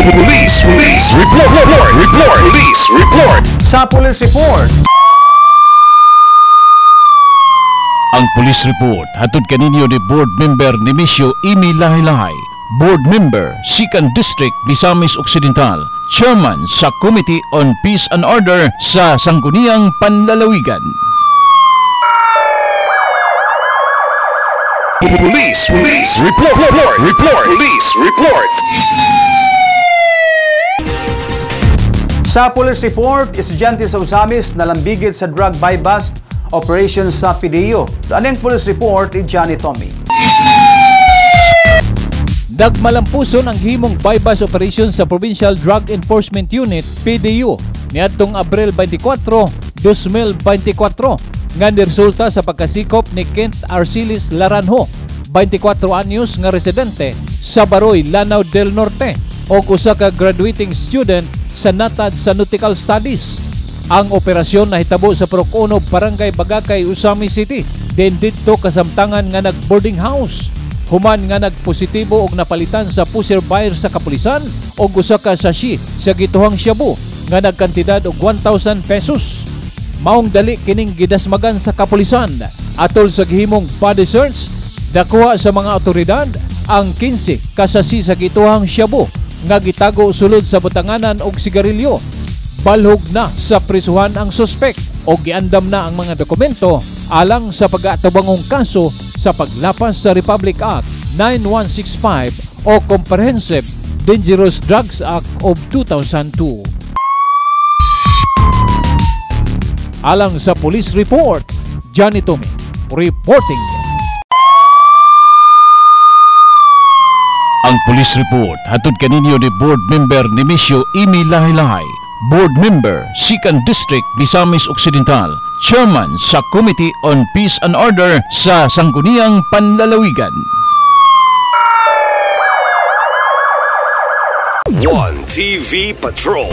Police report. Police report. Sa Police Report. Ang Police Report hatod kaninyo ni Board Member Nemesio Imi Lahi-Lahi, Board Member, 2nd District, Misamis Occidental, Chairman sa Committee on Peace and Order sa Sangguniang Panlalawigan. Police report. Police report. Sa Police Report, estudyante sa Usamis nalambigit sa drug buy-bust operation sa PDEO. Anong Police Report ni Johnny Tommy? Dagmalampuson ang himong buy-bust operation sa Provincial Drug Enforcement Unit PDEO niadtong Abril 24, 2024 nga niresulta sa pagkasikop ni Kent Arcilis Laranjo, 24 anyos nga residente sa Baroy, Lanao del Norte o usa ka graduating student sa Natad sa Nautical Studies. Ang operasyon nahitabo sa Purok 1, Barangay Bagakay, Usamis City. Din didto kasamtangan nga nag-boarding house. Human nga nagpositibo og napalitan sa pusher buyer sa kapulisan og usa ka sachet sa gituhang shabu nga nagkantidad og 1,000 pesos. Maong dali kining gidasmagan sa kapulisan. Atol sa gihimong body search, dakuha sa mga otoridad ang 15 ka sachet sa gituhang shabu nga gitago sulod sa butanganan og sigarilyo. Balhog na sa prisuhan ang suspek o giandam na ang mga dokumento alang sa pag-atubangong kaso sa paglapas sa Republic Act 9165 o Comprehensive Dangerous Drugs Act of 2002. Alang sa Police Report, Johnny Tommy reporting. Ang Police Report hatod kaninyo ni Board Member Nemesio Imi Lahi-Lahi, Board Member, 2nd District, Misamis Occidental, Chairman sa Committee on Peace and Order sa Sangguniang Panlalawigan. 1 TV Patrol.